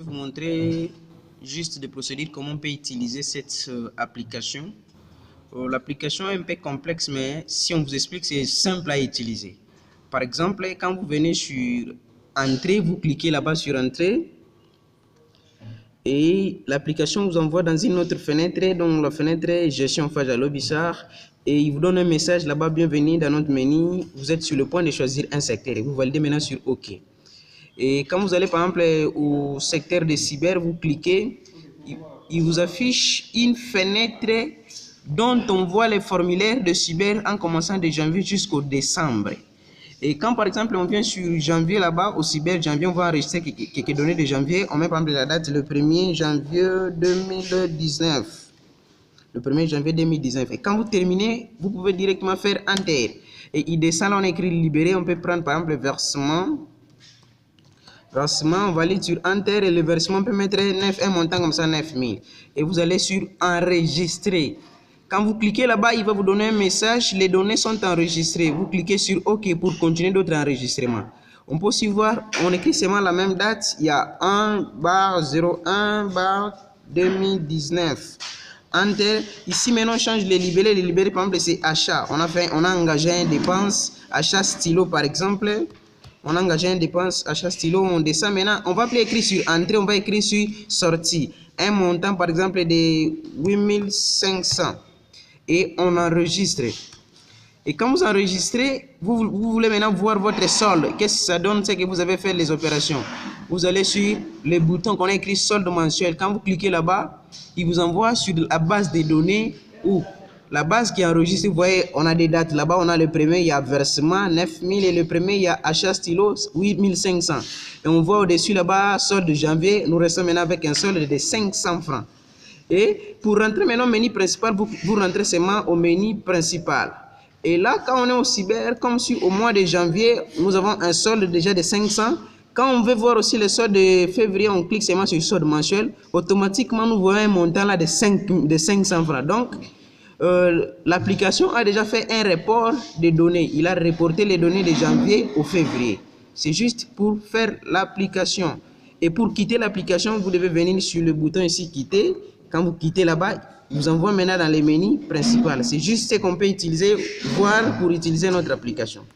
vais vous montrer juste des procédures, comment on peut utiliser cette application. L'application est un peu complexe, mais si on vous explique, c'est simple à utiliser. Par exemple, quand vous venez sur Entrée, vous cliquez là-bas sur Entrée et l'application vous envoie dans une autre fenêtre, donc la fenêtre Gestion Page Alobissard, et il vous donne un message là-bas: bienvenue dans notre menu, vous êtes sur le point de choisir un secteur et vous validez maintenant sur OK. Et quand vous allez par exemple au secteur de cyber, vous cliquez, il vous affiche une fenêtre dont on voit les formulaires de cyber en commençant de janvier jusqu'au décembre. Et quand par exemple on vient sur janvier là-bas, au cyber janvier, on va enregistrer quelques données de janvier. On met par exemple la date le 1er janvier 2019. Le 1er janvier 2019. Et quand vous terminez, vous pouvez directement faire Enter. Et il descend, là on écrit libéré. On peut prendre par exemple le versement. On valide sur Enter et le versement, on peut mettre un montant comme ça, 9000. Et vous allez sur Enregistrer. Quand vous cliquez là-bas, il va vous donner un message: les données sont enregistrées. Vous cliquez sur OK pour continuer d'autres enregistrements. On peut aussi voir, on écrit seulement la même date. Il y a 1/01/2019. Enter. Ici maintenant on change les libellés. Les libellés par exemple c'est achat. On a engagé une dépense, achat stylo par exemple. On a engagé une dépense, achat stylo, on descend maintenant, on va plus écrire sur entrée, on va écrire sur sortie. Un montant par exemple de 8500 et on enregistre. Et quand vous enregistrez, vous voulez maintenant voir votre solde. Qu'est-ce que ça donne? C'est que vous avez fait les opérations. Vous allez sur le bouton qu'on a écrit solde mensuel. Quand vous cliquez là-bas, il vous envoie sur la base des données où la base qui est enregistrée. Vous voyez, on a des dates là-bas. On a le premier, il y a versement 9000 et le premier, il y a achat stylo 8500. Et on voit au-dessus là-bas solde de janvier. Nous restons maintenant avec un solde de 500 francs. Et pour rentrer maintenant au menu principal, vous rentrez seulement au menu principal. Et là, quand on est au cyber, comme si au mois de janvier, nous avons un solde déjà de 500. Quand on veut voir aussi le solde de février, on clique seulement sur le solde mensuel. Automatiquement, nous voyons un montant là de 500 francs. Donc, l'application a déjà fait un report des données. Il a reporté les données de janvier au février. C'est juste pour faire l'application. Et pour quitter l'application, vous devez venir sur le bouton ici, quitter. Quand vous quittez là-bas, il vous envoie maintenant dans les menus principaux. C'est juste ce qu'on peut utiliser, voir pour utiliser notre application.